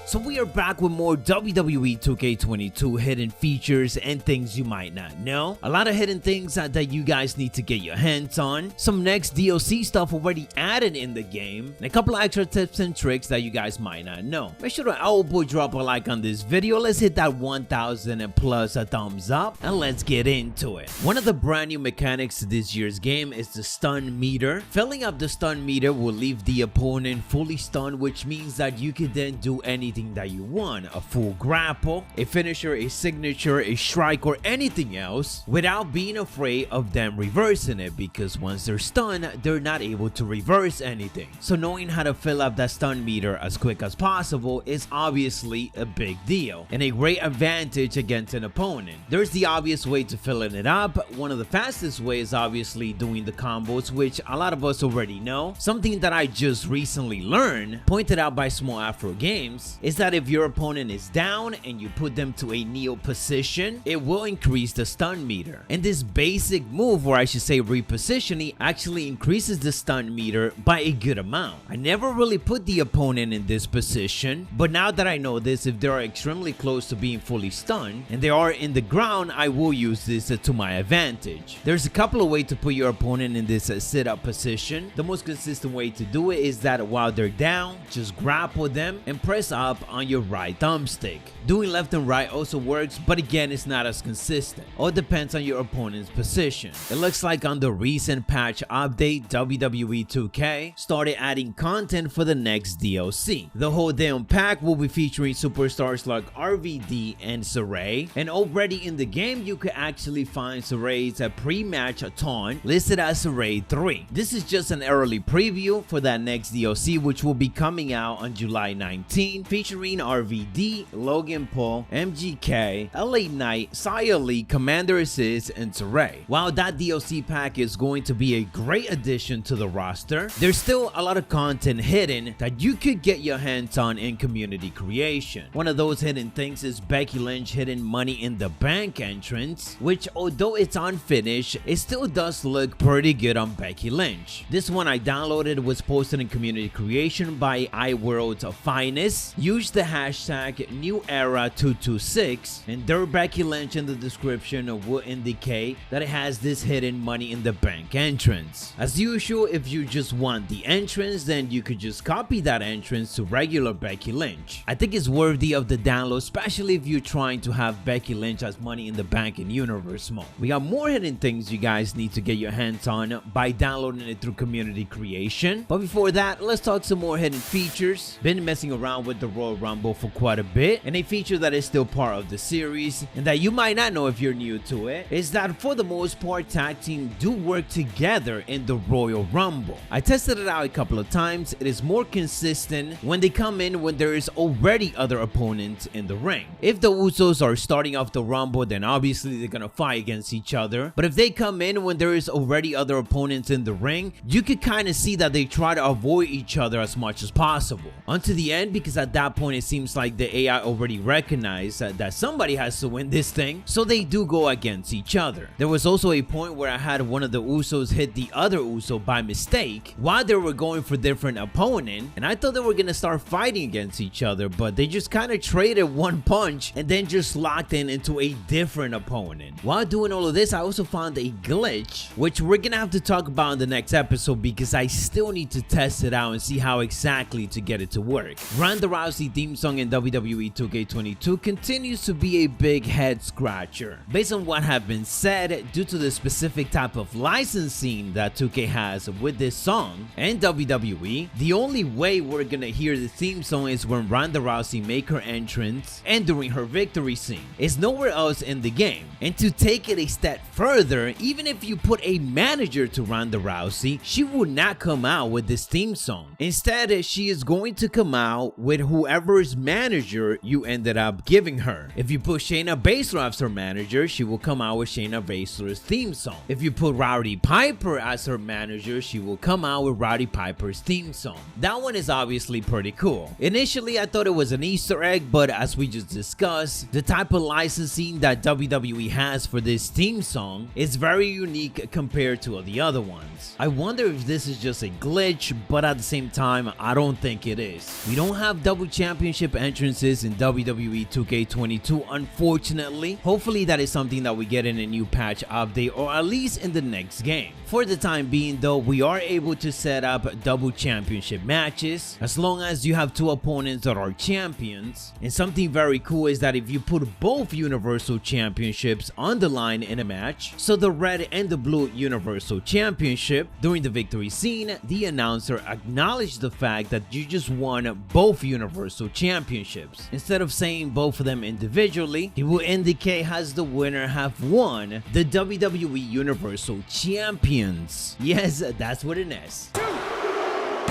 So we are back with more WWE 2K22 hidden features and things you might not know. A lot of hidden things that you guys need to get your hands on. Some next DLC stuff already added in the game. And a couple of extra tips and tricks that you guys might not know. Make sure to boy drop a like on this video. Let's hit that 1,000 and plus a thumbs up. And let's get into it. One of the brand new mechanics to this year's game is the stun meter. Filling up the stun meter will leave the opponent fully stunned, which means that you can then do anything that you want, a full grapple, a finisher, a signature, a strike, or anything else without being afraid of them reversing it, because once they're stunned, they're not able to reverse anything. So knowing how to fill up that stun meter as quick as possible is obviously a big deal and a great advantage against an opponent. There's the obvious way to filling it up. One of the fastest ways is obviously doing the combos, which a lot of us already know. Something that I just recently learned, pointed out by Small Afro Games, is that if your opponent is down and you put them to a kneel position, it will increase the stun meter. And this basic move, or I should say repositioning, actually increases the stun meter by a good amount. I never really put the opponent in this position, but now that I know this, if they are extremely close to being fully stunned and they are in the ground, I will use this to my advantage. There's a couple of ways to put your opponent in this sit-up position. The most consistent way to do it is that while they're down, just grapple them and press up on your right thumbstick. Doing left and right also works, but again, it's not as consistent. All depends on your opponent's position. It looks like on the recent patch update, WWE 2K started adding content for the next DLC. The whole damn pack will be featuring superstars like RVD and Saray, and already in the game you could actually find Saray's pre-match taunt listed as Saray 3. This is just an early preview for that next DLC, which will be coming out on July 19, featuring RVD, Logan Paul, MGK, LA Knight, Xia Li, Commander Assist, and Saray. While that DLC pack is going to be a great addition to the roster, there's still a lot of content hidden that you could get your hands on in community creation. One of those hidden things is Becky Lynch hidden Money in the Bank entrance, which although it's unfinished, it still does look pretty good on Becky Lynch. This one I downloaded was posted in community creation by iWorld's Finest. Use the hashtag NewEra226 and their Becky Lynch in the description will indicate that it has this hidden Money in the Bank entrance. As usual, if you just want the entrance, then you could just copy that entrance to regular Becky Lynch. I think it's worthy of the download, especially if you're trying to have Becky Lynch as Money in the Bank in Universe mode. We got more hidden things you guys need to get your hands on by downloading it through community creation. But before that, let's talk some more hidden features. Been messing around with the Royal Rumble for quite a bit, and a feature that is still part of the series and that you might not know if you're new to it is that for the most part tag team do work together in the Royal Rumble. I tested it out a couple of times. It is more consistent when they come in when there is already other opponents in the ring. If the Usos are starting off the Rumble, then obviously they're gonna fight against each other, but if they come in when there is already other opponents in the ring, you could kind of see that they try to avoid each other as much as possible until the end, because at that point it seems like the AI already recognized that somebody has to win this thing, so they do go against each other. There was also a point where I had one of the Usos hit the other Uso by mistake while they were going for different opponent, and I thought they were gonna start fighting against each other, but they just kind of traded one punch and then just locked in into a different opponent. While doing all of this, I also found a glitch, which we're gonna have to talk about in the next episode because I still need to test it out and see how exactly to get it to work. Ronda Rousey theme song in WWE 2K22 continues to be a big head scratcher. Based on what have been said, due to the specific type of licensing that 2K has with this song and WWE, the only way we're gonna hear the theme song is when Ronda Rousey make her entrance and during her victory scene. It's nowhere else in the game. And to take it a step further, even if you put a manager to Ronda Rousey, she would not come out with this theme song. Instead, she is going to come out with whoever's manager you ended up giving her. If you put Shayna Baszler as her manager, she will come out with Shayna Baszler's theme song. If you put Rowdy Piper as her manager, she will come out with Rowdy Piper's theme song. That one is obviously pretty cool. Initially, I thought it was an Easter egg, but as we just discussed, the type of licensing that WWE has for this theme song is very unique compared to the other ones. I wonder if this is just a glitch, but at the same time, I don't think it is. We don't have double championship entrances in WWE 2K22, unfortunately. Hopefully that is something that we get in a new patch update, or at least in the next game. For the time being though, we are able to set up double championship matches as long as you have two opponents that are champions. And something very cool is that if you put both Universal Championships on the line in a match, so the red and the blue Universal Championship, during the victory scene, the announcer acknowledged the fact that you just won both Universal Championships. Instead of saying both of them individually, he will indicate as the winner have won the WWE Universal Champions. Yes, that's what it is. 2, 3,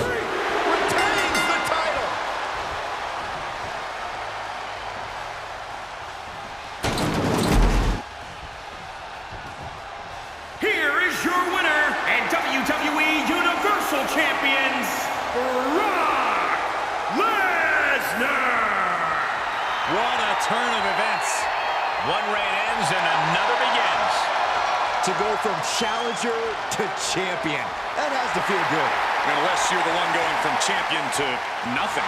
retains the title. Here is your winner and WWE Universal Champions, Brock Lesnar. What a turn of events. One reign ends and another begins. To go from challenger to champion, that has to feel good. Unless you're the one going from champion to nothing.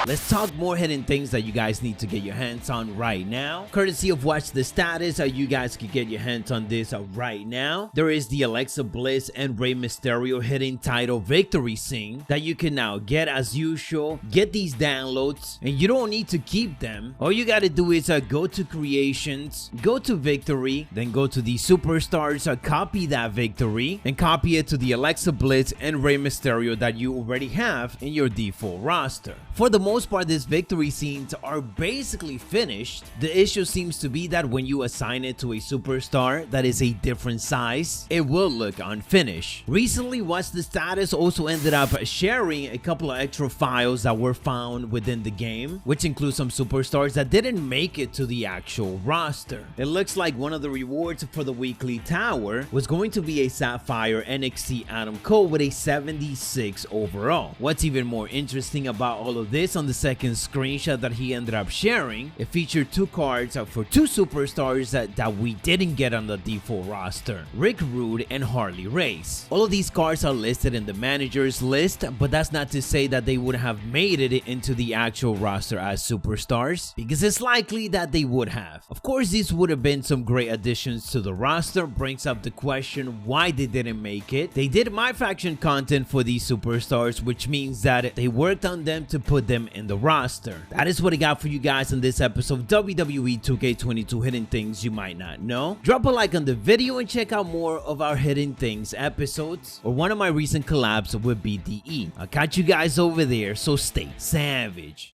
Let's talk more hidden things that you guys need to get your hands on right now. Courtesy of Watch the Status, you guys can get your hands on this right now. There is the Alexa Bliss and Rey Mysterio hidden title victory scene that you can now get as usual. Get these downloads and you don't need to keep them. All you gotta do is go to creations, go to victory, then go to the superstars, copy that victory and copy it to the Alexa Bliss and Rey Mysterio that you already have in your default roster. For the most part, these victory scenes are basically finished. The issue seems to be that when you assign it to a superstar that is a different size, it will look unfinished. Recently, Watch the Status also ended up sharing a couple of extra files that were found within the game, which include some superstars that didn't make it to the actual roster. It looks like one of the rewards for the weekly tower was going to be a Sapphire NXT Adam Cole with a 76 overall. What's even more interesting about all of this, on the second screenshot that he ended up sharing, it featured two cards for two superstars that we didn't get on the default roster, Rick Rude and Harley Race. All of these cards are listed in the manager's list, but that's not to say that they would have made it into the actual roster as superstars, because it's likely that they would have. Of course, these would have been some great additions to the roster. Brings up the question why they didn't make it. They did My Faction content for these superstars, which means that they worked on them to put them in the roster. That is what I got for you guys in this episode of WWE 2K22 Hidden Things You Might Not Know. Drop a like on the video and check out more of our Hidden Things episodes or one of my recent collabs with BDE. I'll catch you guys over there, so stay savage.